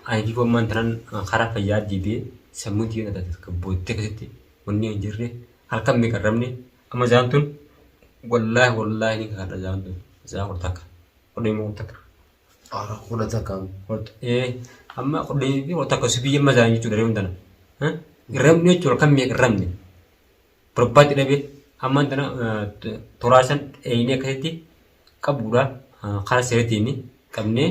Ani fi foon mantanan karaa fayyaa dibee sammuu diina taate booddee keessatti wanni hin jirre halkan meeqarramne amma zaantun wallaahi ni kaadha zaantun zaa hortaka hodhee moo hortaka. Ara hortaka. Amma hodhee fi hortaka subiyya mazaan jechuudha reemu tana. Irramne jechuudha kan meeqarramne barbaade dhabee amma tana toraasan inni akkasitti qabuudha karaa seeratiin qabnee.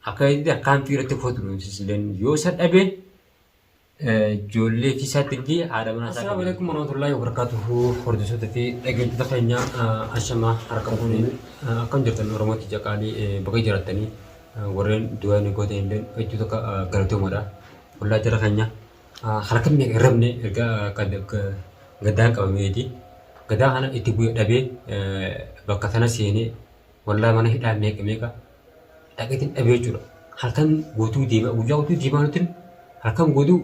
Akkasitti akkaan fiiratti footu sisileen yoo isa dhabe ijoollee fi isaatti fi haadha manaa isaa. Assalaamu alaikum warahmatullahi wabarakatuhu hordoftoota fi dhaggeeffattoota keenya ashamaa harka fuunee akkam jirtan Oromootti jaqaalee bakka jiraatanii warreen du'aa ni goote illee hedduu tokko galatoomaadha. Wallaa jara keenya harka meeqa irrabne erga gaddaan qabameeti. Gaddaa kana itti bu'ee dhabee bakka sana seenee wallaa mana hidhaa meeqa dhaqeetiin dhabee jechuudha. Halkan guutuu deemaa guyyaa guutuu deemaa nuti halkan guutuu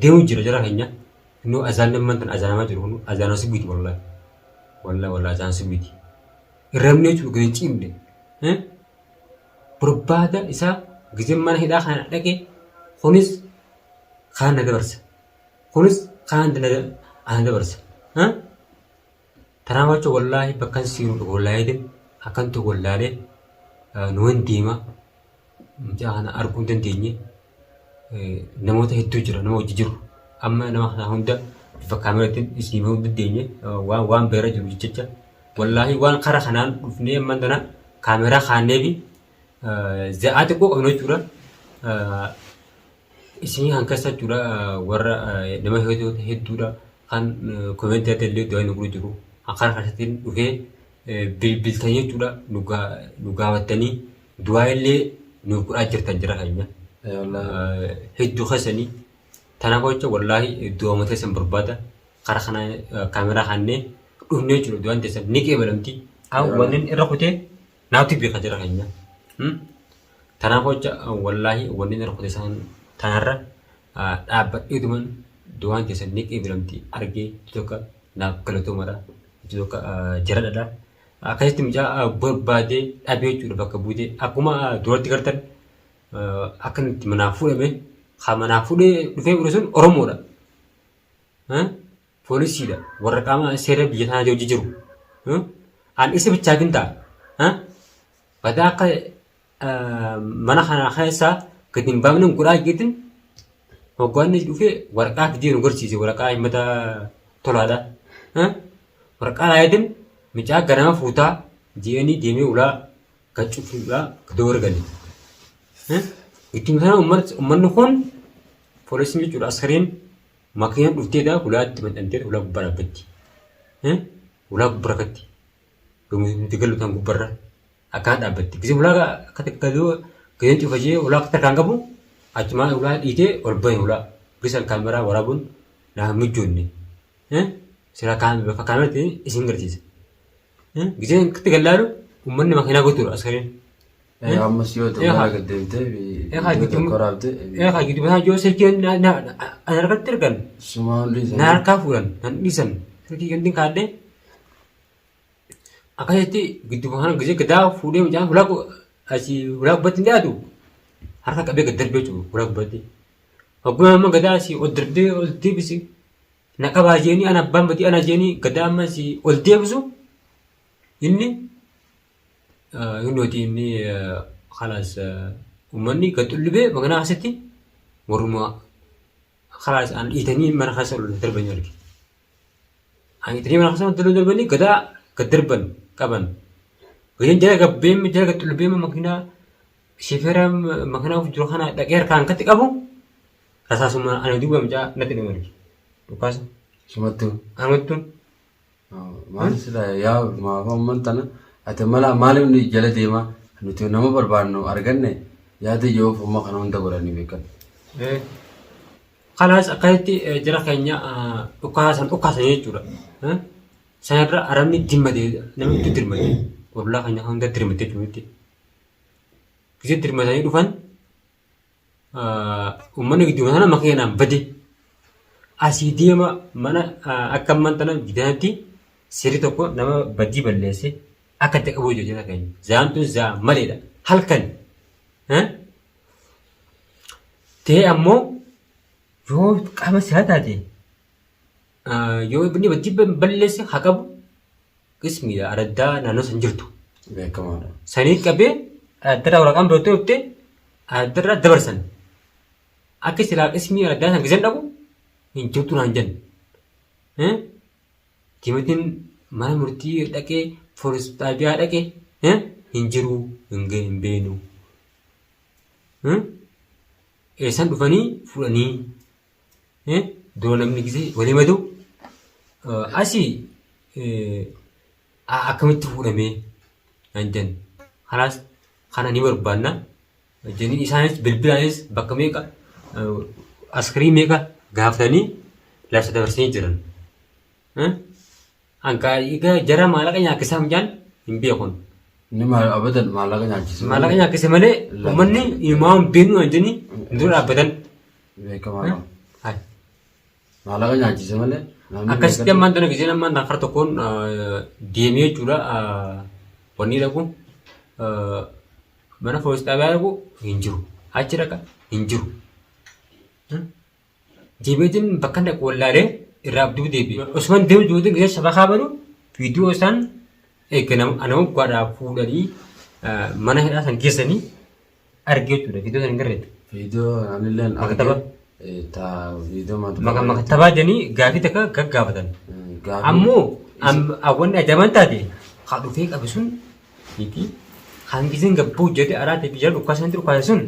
deemu jira jara keenya. Innoo azaan namman tan azaanamaa jiru kun azaana sibiiti wallaahi azaan sibiiti. Irramnee jechuudha gadi ciimne. Barbaada isaa gizeen mana hidhaa kana dhaqee kunis kaan na dabarsa. Kunis kaan na dabarsa. Tanaa wajjin wallaahi bakkan siinuu wallaahi akkan tokko wallaalee nuwan deema mucaa kana arguu dandeenye namoota hedduu jira nama hojii jiru amma nama kana hunda bifa kaameraatiin isin himuu dandeenye waan beera jiru jecha wallaahi waan karaa kanaan dhufnee amma tana kaameraa kaannee fi za'aa xiqqoo qabnu jechuudha isin hankeessa jechuudha warra nama hedduudha kan koomentii illee du'aa nu jiru karaa kanaatiin dhufee bilbiltanii jechuudha nu gaafatanii du'aa illee nu godhaa jirtan jira keenya. Hedduu keessanii tanaaf jecha wallaahi du'a mataa isan barbaada karaa kana kaameraa kaannee dhufnee jechuudha du'aan teessan ni qeebalamti. Wanneen irra kutee naatti beeka jira keenya. Tanaaf jecha wallaahi wanneen irra kutee isaan tanarra dhaabbadheetuman du'aan teessan ni qeebalamti argee tokko naaf galatoomaadha. Tokko jiradha. Akkasitti mucaa barbaadee dhabee jechuudha bakka buutee akkuma duratti gartan akkanatti manaa fuudhame haa manaa fuudhee dhufee fudhe sun Oromoodha. Poolisiidha warra qaama seera biyya sanaa hojii jiru. An isa bichaatiin ta'a. Badaa akka mana kana keessaa gadi hin baafne godhaa jeetiin hoggaanni dhufee waraqaa fidee nu garsiise waraqaa himata tolaadha. Waraqaa laayitiin mucaa ganama fuutaa ji'anii deemee ulaa gacuufidhaa doora galee. Ittiin sana uummanni kun poolisiin jechuudha askariin makiinaan dhufteedha ulaatti maxxantee ulaa gubbaa dhaabbatti. Ulaa gubbaa rakkatti. Nuti galuutaan gubbarra akkaan dhaabbatti. Gisee ulaa akka galuu gaheen cufajee ulaa akka tarkaan qabu achumaa ulaa dhiitee ol bahe ulaa gisaan kaameraa waraabuun naa mijoonne. Sira bakka kaameratti isin garsiisa. Giseen akkatti gallaalu uummanni makiinaa gochuudha askariin. Ammas yoo ta'u haa gaddeebitee koraabdee. Haa giddu bataa yoo silkii na harkatti ergan. Sumaan dhiisan. Na harkaa fuudhan nan dhiisan silkii gantiin kaadhee. Akkasitti giddu bataan gisee gadaa fuudhee mucaan ulaa gubbatti hin dhiyaatu harka qabee gad darbee jiru ulaa gubbatti. Hogguma amma gadaa asii ol darbee ol deebisi. Naqabaa jeenii ana abbaan batii ana jeenii gadaa amma asii ol deebisu inni nuti inni khalaas uummanni gad xullubee maganaa asitti warruma khalaas an dhiitanii mana keessa ol darbanii arge. An dhiitanii mana keessa ol darbanii gadaa gad darban qaban. Gajeen jala gabbeen jala gad xullubee makiinaa shifeera makiinaa jiru kana dhaqee harkaan katti qabu rasaasuma ana duuba mucaa natti dhuma arge. Dhukaasa. Sumattuu. Amattuun. Maal sila yaa maafamman tana ati mala maaliif ni jala deemaa nuti nama barbaannu arganne yaada yoo fumma kana hunda godhanii beekan. Khalaas akkasitti jara keenya dhukaasan jechuudha. Sanarra arabni dimmatee namni itti dirmatee ollaa keenya hunda dirmatee jirutti. Gisee dirmatanii dhufan uummanni gidduu sana makiinaan bade. Asii deema mana akka amman tana gidaanatti sirri tokko nama badii balleesse akka itti qabu jira keenya. Zaantun zaa maleedha halkan. Ta'ee ammoo yoo qaama siyaa taate yoo inni badii balleesse haa qabu qismiidha araddaa naannoo san jirtu. Beekamaadha. Sanii qabee araddarraa waraqaan biroottee dhuftee araddarraa dabarsan. Akka silaa qismii araddaa san gisan dhabu hin jirtu naan jennu. Timatiin mana murtii dhaqee fooris xaabiyaa dhaqee hin jiru hin beenu. Eessan dhufanii fuudhanii dura namni gisee walii madu asii akkamitti fuudhamee naan jennu. Kanaas kana ni barbaanna. Jenni isaanis bilbilaanis bakka meeqa askarii meeqa gaafatanii labsa dabarsanii jiran. Hanqaa egaa jara maallaqa nyaakkisa mijaan hin beekun. Inni abadan maallaqa nyaachise. Maallaqa nyaakkise malee uummanni himaa hin beeknu kan jenni dura dhaabbatan. Beekamaadha. Maallaqa nyaachise malee. Akkasitti ammaan tana giseen ammaan nafar tokkoon deemee jechuudha wanni dhaqu mana fooyyis xaabiyaa dhaqu hin jiru. Achi dhaqa hin jiru. Deebiitiin bakka dhaqu wallaalee irraa abduu deebi'e. Osman deemu jiruutiin gisee saba kaabanu viidiyoo isaan nama guddaa fuudhanii mana hidhaa san geessanii argee jechuudha. Viidiyoo san hin garreetti. Viidiyoo anilleen Makataba. Viidiyoo Makattabaa jedhanii gaafii takka gaggaafatan. Ammoo wanni ajaa'ibaan taate haa dhufee qabe sun miti hangiseen gabboo hojjete araate biyya dhukkaasanatti dhukkaase sun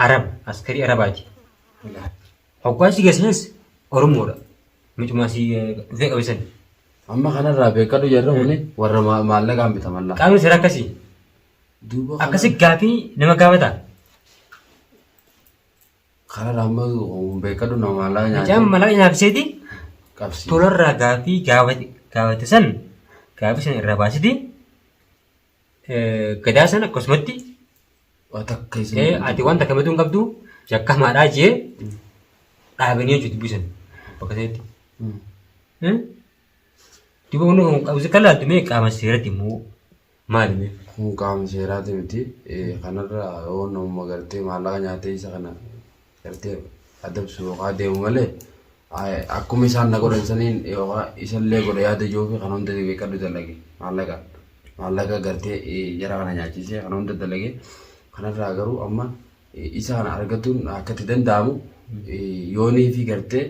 Arab askarii Arabaati. Hoggaasii geessanis Oromoodha. Micumaasii dhufee qabe san. Amma kanarraa beekadhu jedhu kuni warra maallaqaan bitamalla. Qaamni seera akkasii. Akkasii gaafii nama gaafata. Kanarraa amma beekadhu nama maallaqa nyaachise. Jaan maallaqa nyaachseeti Qabsi. tolarraa gaafii gaafate san gaafii san irraa baasiti gadaa san akkasumatti Takka isin. ati wanta kamatu hin qabdu jakkamaadhaa jee dhaabanii hojjetu bisan bakka sanatti. Diba wanni kun qabsi kan laattu mee qaama seeratti immoo maali mee? Kun qaama seeraati miti. Kanarra yoo namuma gartee maallaqa nyaatee isa kana gartee adabsu yookaan deemu malee akkuma isaan na godhan saniin yookaan isallee godha yaada ijoo fi kan hunda beekadhu dalage maallaqa gartee jara kana nyaachisee kan hunda dalage kanarraa garuu amma isa kana argatuun akka itti danda'amu yoonii fi gartee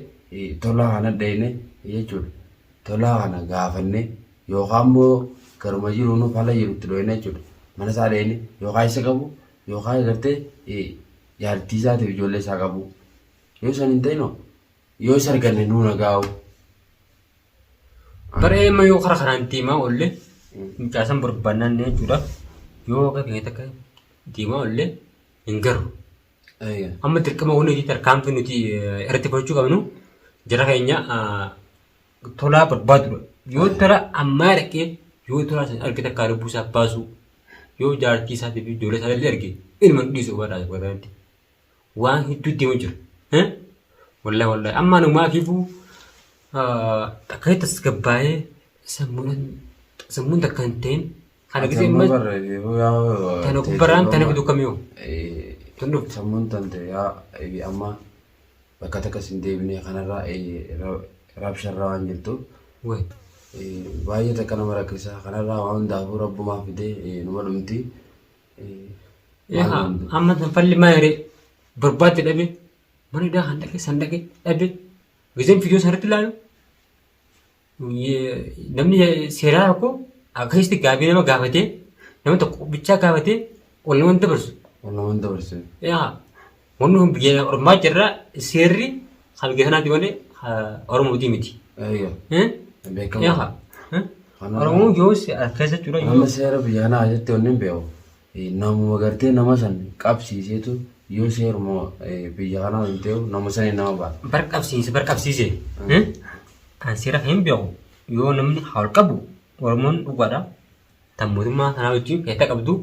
tolaa kana deene jechuudha. Tolaa kana gaafanne yookaan immoo garuma jiru nuuf haala jirutti dhohine jechuudha. Mana isaa deene yookaan isa qabu yookaan gartee jaartii isaatiif ijoollee isaa qabu. Yoo san hin ta'inoo yoo isa arganne nuuna gaa'u. Baree amma yoo karaa kanaan deemaa oolle mucaasan barbaannaan jechuudha. Yoo akka takka deemaa oolle hin garru. Amma dirqama wanni hojii tarkaanfii nuti irratti fudhachuu qabnu jara keenya tolaa barbaadudha. Yoo tola ammaa dhaqee yoo tola san argite akka lubbuu isaa baasu yoo jaartii isaatii fi ijoollee isaa illee arge ilma dhiisuu barbaada. Waan hedduu deemu jira. Wallahi amma namaa kiifuu akka tasgabbaa'ee sammuun takka hin ta'in kana gisee immoo tana gubbaraan tana fiduu kamiyoo. Sammuun tante yaa amma bakka takkas hin deebine kanarraa raabsharraa waan jirtu baay'ee takka nama rakkisa kanarraa waan hundaafuu rabbumaa fidee numa dhumti. Amma falli maa yeree barbaadde dhabe mana hidhaa kan dhaqe san dhaqe dhabe giseen viidiyoo sanarratti ilaalu namni seeraa tokko akkasitti gaafii nama gaafatee nama tokko bichaa gaafatee ol nama dabarsu. Waan dabarse. Wanni kun biyya Oromaa jirra seerri halkee sanaatti malee Oromootii miti. Beekama. Oromoon yoo keessa jira yoo. Nama seera biyya kanaa jettee wanni hin beeku. Namuma gartee nama san qabsiiseetu yoo seeruma biyya kanaa hin ta'u nama sanii nama ba'a. Barqabsiise. Kan seera hin beeku yoo namni haal qabu Oromoon dhugaadha. Tan mootummaa kanaa wajjin keessa qabdu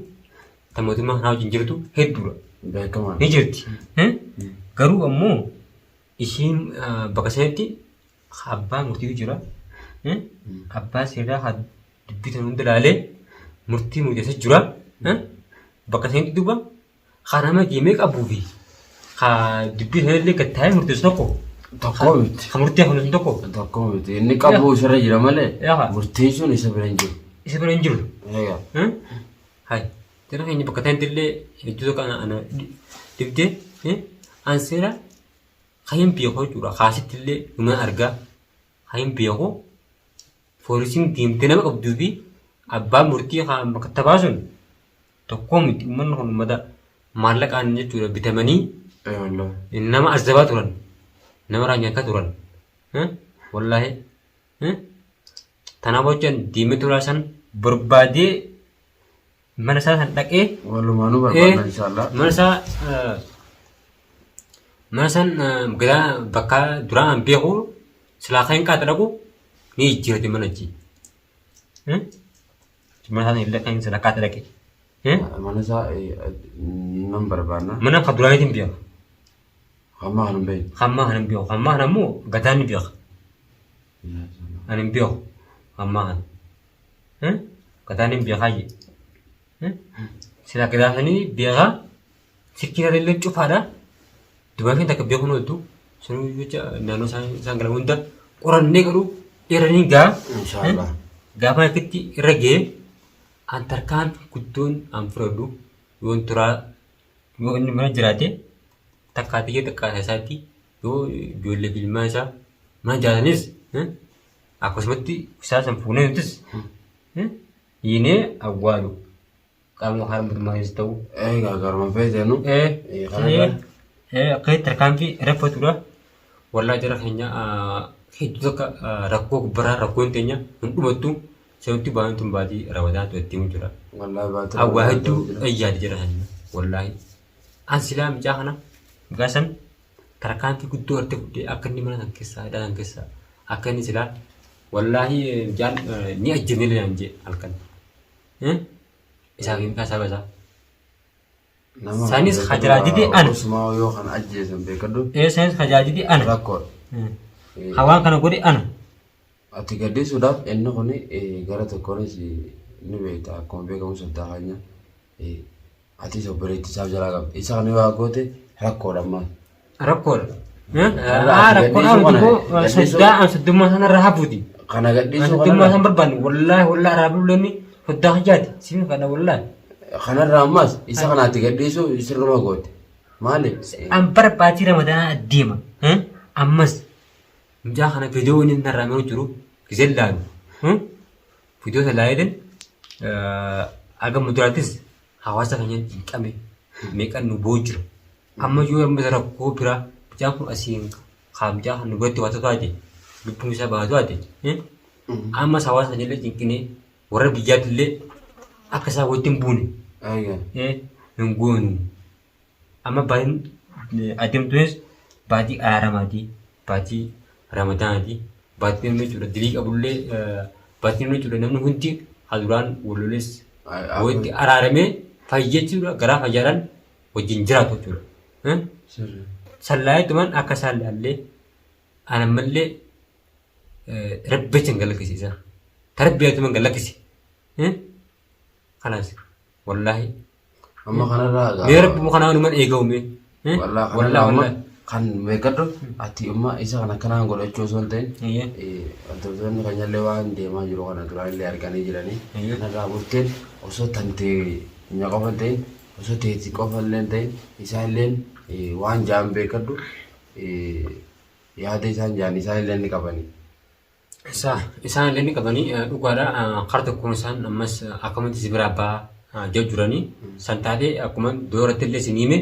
tan mootummaa kanaa wajjin jirtu hedduudha. Beekama. Ni jirti. Garuu ammoo ishiin bakka sanatti abbaa murtiitu jira. Abbaa seeraa dubbitan hunda ilaalee murtii murteessa jira. Bakka sanatti duuba kanama deemee qabuu fi dubbiin illee gad taa'ee murteessu tokko. Tokko miti. Kan murtee kun tokko. Tokko miti. Inni qabu isarra jira malee. Murtee sun isa bira hin jiru. Isa bira hin jiru. Egaa. Hai. Tena keenya bakka ta'e illee iddoo kana ana dibdee anseera kayin beekoo jechuudha. Kaasitti illee numa argaa. Kayin beekoo poolisiin diimtee nama qabduu fi abbaan murtii bakka tabaa sun tokko miti uummanni kun uummata maallaqaan jechuudha bitamanii nama azabaa turan nama raanyakaa turan wallaahi tanaaf hojjan diimee turaa san barbaadee mana isaa san dhaqee walumaanuu barbaada inshaallah mana san gadaa bakka duraan beeku silaa kan qaata dhaqu ni jijjiirate mana achi mana san illee kan silaa qaata dhaqe mana isaa nan barbaadna mana kan duraaniitiin beeku hamma kanan beeku hamma kanan beeku hamma kana immoo gadaan ni beeka ani hin beeku hamma kana gadaan ni beekaa jee sila kedaasanii beekaa sikkina illee cufaadha dubartiin takka beekuun ooltu sunuu jecha naannoo isaan galan hunda qorannee godhu dheeranii gaafa akkatti irra ga'ee an tarkaan guddoon an fudhadhu yoon turaa yoo inni mana jiraate takkaatiyyee takkaata isaatti yoo ijoollee filmaa isaa mana jiraatanis akkasumatti isaa san fuunee nutis yiinee awwaalu qaama kaan mootummaanis ta'u. Garuma feeteenu. Akka tarkaan fi raffatudha. Wallaa jara keenya hedduu akka rakkoo gubbaraa rakkoo hin teenya hin dhumattu seemutti baay'een tun baatii ramadaantu itti himu jira. Awwaa hedduu ayyaadi jira keenya wallaahi. An silaa micaa kana gaasan tarkaan fi guddoo artee fuudhee akka inni mana san keessaa hidhaa san keessaa akka inni silaa wallaahi jaan ni ajjirnee leelaan jee halkan. Isaan kan sabasa. Sanis hajarajiti an. Usmaa yoo kan ajjeesan beekadhu. Sanis hajarajiti an. Rakkoodha. Hawaan kana godhe an. Ati gaddisuudhaaf inni kun gara tokkonis ni beekta akkuma beekamu sultaa keenya. Ati sobboleetti isaaf jalaa qabdi. Isa kana yoo goote rakkoodha ammaa. Rakkoodha. Rakkoodha soddaa an soddummaa sanarra hafuuti. Kana gaddisuu kana. Soddummaa san barbaanne wallaahi raabullee foddaa hajjaati siin kana wallaahi. Kanarraa ammas isa kanaatti gaddisuu sirruma goote. Maali? An barbaachii ramadaanaa adeema. Ammas mijaa kana viidiyoo inni narraa mee jiru giseen laalu. Viidiyoo sana laaleen aga muduraatis hawaasa keenya hinqame meeqan nu boo jira. Amma yoo amma rakkoo biraa mijaan kun asiin haa mijaa kan nu biratti waa taate lubbuun isaa baatu ate. Ammas hawaasa keenya illee cinqinee warra biyyaatti illee akka isaan wajjin buune. Hin goonu. Amma baatiin adeemtunis baatii araaramaati, baatii ramadaanaati, baatii namni jechuudha dilii qabullee baatii namni jechuudha namni hundi haduraan walolees walitti araaramee fayyachuudha garaa fayyaadhaan wajjin jiraatu jechuudha. Sallaayitumaan akka isaan laallee anammallee rabbeecha hin galakkisiisa. Tarbiyyatumaan galakkisi. Kanas wallaahi. Amma kanarraa mee rabbi kanaa numan eegawme. Wallaahi kan beekadhu ati umma isa kana kanaan godhachuu osoo hin ta'in wantoonni keenyallee waan deemaa jiru kana duraallee arganii jiranii kanarraa bulteen osoo tantee nya qofa hin ta'in osoo teetii qofa illee hin ta'in isaalleen waan jaan beekadhu yaada isaan jaan isaallee ni qabanii. Isaan illee ni qabanii dhugaadha qarta tokkoon isaan ammas akkamatti si biraa bahaa jajjuranii san taatee akkuma dooratti illee isin hime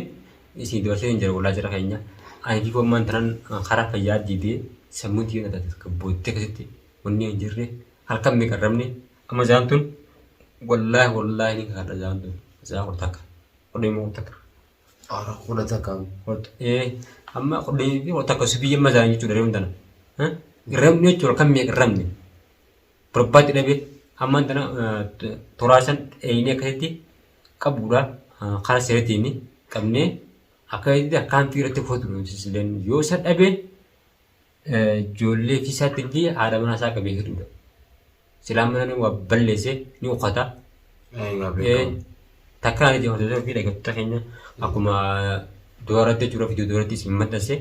isin dabarsee hin jiru wallaa jira keenya. Ani koo mantaran karaa fayyaa diidee sammuu diina taate booddee keessatti wanni hin jirre halkan mee qarramne amma jaantun wallaahi ni kadha jaantun isaa qortakka qodee moo qortakka. Qortakka. Amma qodee fi qortakka subiyya mazaan jechuudha reemtana. Irramne jechuudha kan mee qarramne barbaade dhabee amma tana toraasan eeyinee akkasitti qabuudha karaa seeretiin qabnee. Akka itu akan firasat foto dan yo saat abe jolle fisat tinggi ada mana saya kabeh itu. Selama ni wabal lese ni ukata. Takkan ada jauh dari kita kita kena aku mah دورات جرا فيديو دورات اسم مدرسة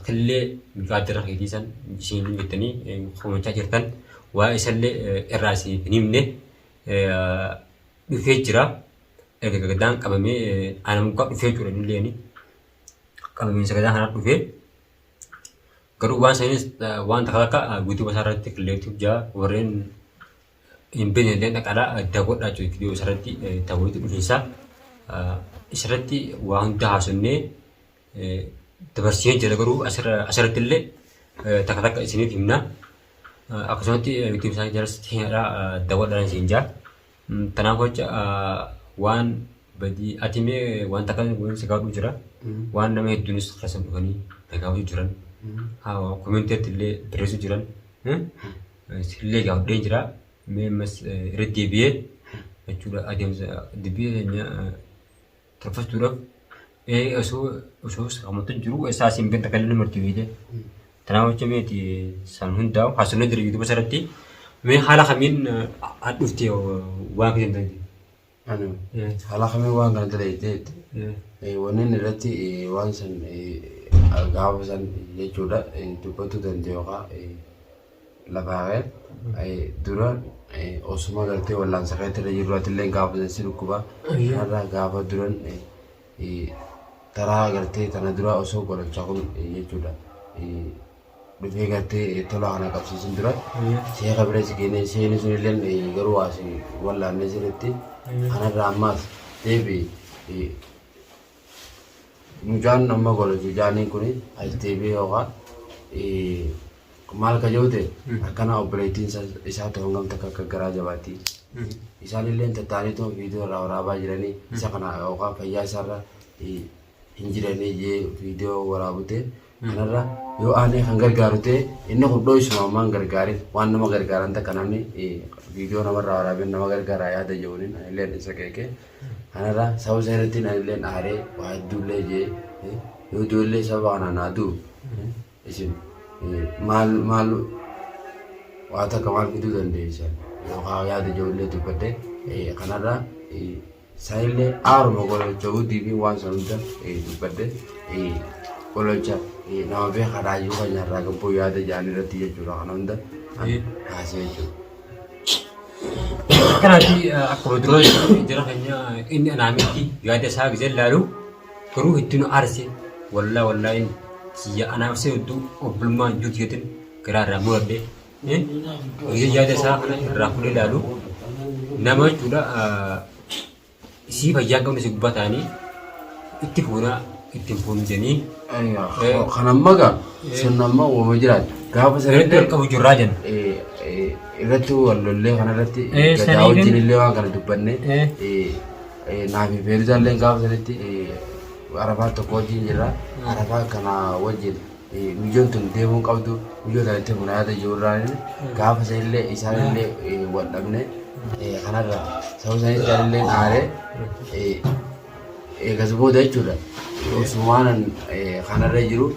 كل مقادير خيديسان جسين جتني خوان تاجرتن وإسال الراسي نيمنه بفجرة قدام كمامي أنا مقابل بفجرة نليني كمامي سكذا هنا بفجر كرو وان سينس وان تخلق بيتو مسارات كليتو جا ورين إن بين لنا كلا دعوت راجو فيديو سرتي تقولي تقوليسا سرتي وان تحسنني تبرسين جل كرو أسر تلي تخلق سنين فينا أكسونتي فيديو سان جالس تيارا دعوت راجو سينجا تناقض وان بدي أتيمي وان تكلم وين سكادو جرا وان نمي الدنيا خسم بغني تكاوي جران كومنتات اللي بريسو جران اللي قاعد دينجرا مس ردي بيه أشوف أديم دبيه إني ترفس تورف أسو كمان تجرو أساسي ممكن تكلم مرتبيده تناول كمية تي سامون داو حسنا دري يدو بسرتي من حالا خمين أدوفتي واقع جندي أنا حالا خمين واقع جندي ونين رتي وانسن gaafasan jechuudha dubbatu danda'uudha lafaaree dura osuma galtee wallaan saqeetti jirurratti illee gaafasan si dhukkuba irraa gaafa duran taraa galtee tana dura osoo godhachaa kun jechuudha dhufee galtee tola kana qabsiisin dura seeqa bira si kennee seeni sun illee garuu as wallaannee sirritti kanarraa ammaas deebi Mujan nama kalau jujani kuni ITV orang mal kajote akan operating isa tu orang tak kegara jawati isa lilen tertani tu video rawa jirani isa kana orang payah sara injirani je video warabute kanara yo ane hangar garute inno kudoi semua mang gargari wan nama gargaran tak kanani video nama rawa nama gargara ya ada jauhin lilen isa keke kanara sahu sehari ni lilen are wahid dulu je yo dulu sabana nadu isim mal wata kamal gitu dan desa yo kaya ada jauh tu pada kanara saya le ar mogol jauh di wan sanunta tu pada kalau cak nama be kharaju kan nyara kepo ya ada jani rati ya curah kananda hasil itu kan nanti aku betul jarang hanya ini anamiti ya ada saya bisa lalu keruh itu nu arsi walla in siya anak saya itu belum lanjut gitu kerana murade ini ya ada saya rakule lalu nama juga si bagian kau nasi kubat ani itu pun jadi kanama kan senama wajib gapa saya itu kamu jurajan itu walله kana rati jauh jadi lewa kana dupanne nabi berjan le gapa saya Arafat tokoji jira Arafat kana wajib mijon tun debun qawdu mijon da te munada jurani gafa selle isale wadamne kanara sawu sai dalle are gazbo da chura usmanan kanara jiru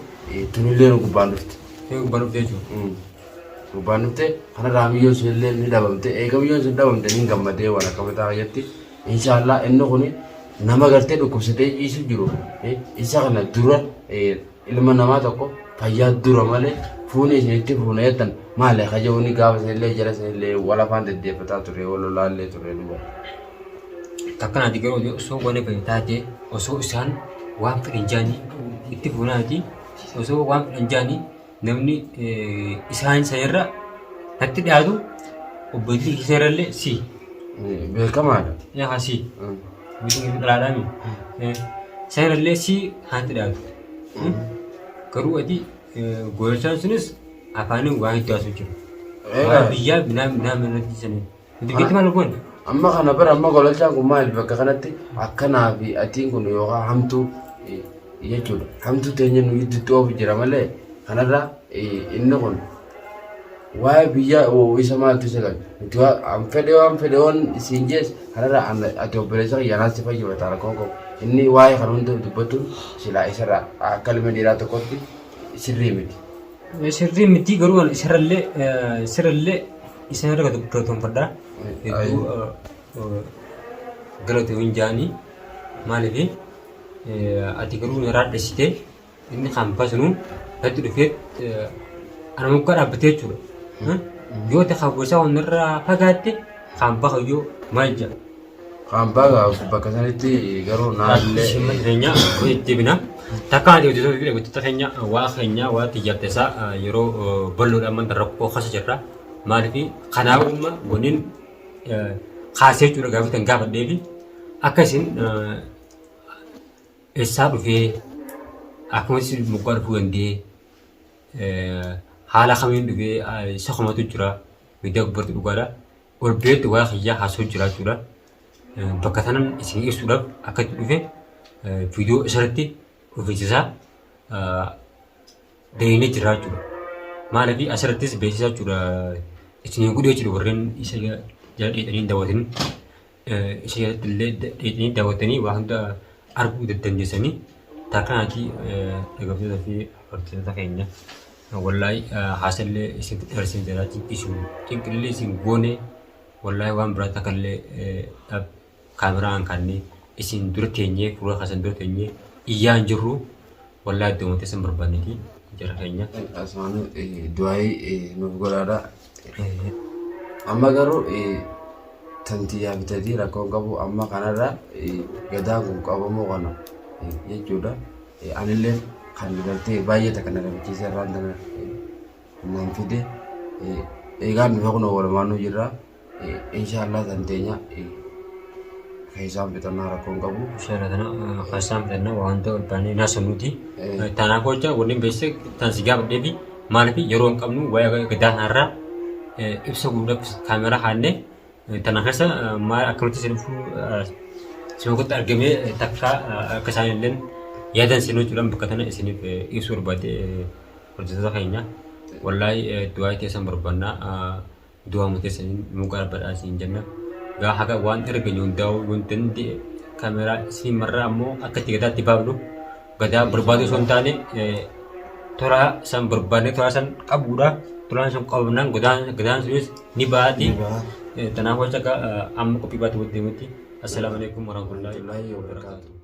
tunile gubanufte gubanufte kanara mijon selle ni dabamte mijon selle dabamte ni gamade wala kamata yatti inshallah enno kuni nama garte dhukkubsatee ciisu jiru isa kana dura ilma namaa tokko fayyaa dura malee fuuni isinitti fuuna jettan maali hajawuni gaafa sanillee jala sanillee wal afaan deddeeffataa ture wal lolaallee ture duba takkanaati garuu osoo wane fayyi taate osoo isaan waan fedhan jaanii itti fuunaati osoo waan fedhan jaanii namni isaan sanirra natti dhiyaatu obboleettii keessarallee si beekamaadha yaa si Bising ladami, saya relasi hati dah. Keru adi goyang sunis apa ni wahid dah suci. Biar bina menanti sana. Itu kita malu pun. Amma kana ber amma golalcha kumal baka kanati akana bi ating kuno yoga hamtu iya chul hamtu tenyen widu to bijira male kanara inno kon why biya o isama tu segal itu am fedeon sinjes kanara ati operasi yana siapa juga tara koko ini why kanun tu betul sila isara akal medira to koti sirri miti garuan siralle isara ka proton pada itu galau tu injani malibi ati garuu irraa dhessitee inni kan baasnu natti dhufee ana muka dhaabbatee jechuudha. Yoo ta'e hawwasaa wanirraa fagaatte kan baqayyoo maal jedha. Kan bakka sanatti garuu naallee. Shimma jireenya itti bina. Takkaan dhibbattoota keenya waa xiyyaaftesaa yeroo bal'oodhaan manta rakkoo keessa jirra. Maaliif kanaafuma waniin kaasee jechuudha gaafatan gaafadhee fi akkasiin eessaa dhufee akkumas mukaa dhufuu danda'ee haala kamiin dhufee isa komatu jira miidhaa gubbarti dhugaadha. Ol beektu waa xiyyaa haasoo jira jechuudha. Bakka sanan isin ibsuudhaaf akka itti dhufe viidiyoo isarratti ofiisisaa deemee jira jechuudha. Maaliif asirrattis beeksisaa jechuudha isin guddaa jechuudha warreen isa jala dheedhanii daawwatan isa jalatti illee dheedhanii daawwatanii waa hunda arguu dandeessanii takkanaati dhaggeeffattoota fi hordoftoota keenya wallaahi haasallee isin dabarsin jira cinqillee isin goone wallaahi waan biraa takkallee kaameraan kanneen isin dura teenyee fuula kaasan dura teenyee iyyaan jirru wallaahi iddoo wanti isin barbaanneeti jara keenya. Asmaan du'aayii nuuf godhaadha. Amma garuu tantiyaa bitadii rakkoon qabu amma kanarra gadaa kun qabamuu kana jechuudha. Anillee kan gartee baay'ee takka na gammachiisee irraan tana naan fide eegaan nufa kun walumaan jirra. Inshaallah tanteenya keessaan bitannaa rakkoon qabu. Inshallah keessaan bitannaa waan ta'u baanee naasanuuti. Tanaaf jecha waliin beeksise tan si gaafadhee fi maaliif yeroo hin qabnu waa'ee gadaa kanarraa ibsa guddaaf kaameraa haannee tana keessa maal akkamitti isin gotti argamee takka akka isaan illee yaadan isin hojjetan bakka tana isiniif ibsuu barbaade hojjettoota keenya wallaahi du'aa keessan barbaannaa du'aa muteessanii muka badhaa isin jenna gaa haga waan erga hundaa'u wanti kaameraa isin marraa ammoo akka itti gadaatti baafnu gadaa barbaadu osoo hin taane toraa san barbaadne toraa san qabuudha. Tulaan sun qabnaan gadaan sunis ni baati. Tanaaf jecha amma qophii baatu walitti. Assalamu alaikum warahmatullahi wabarakatuh.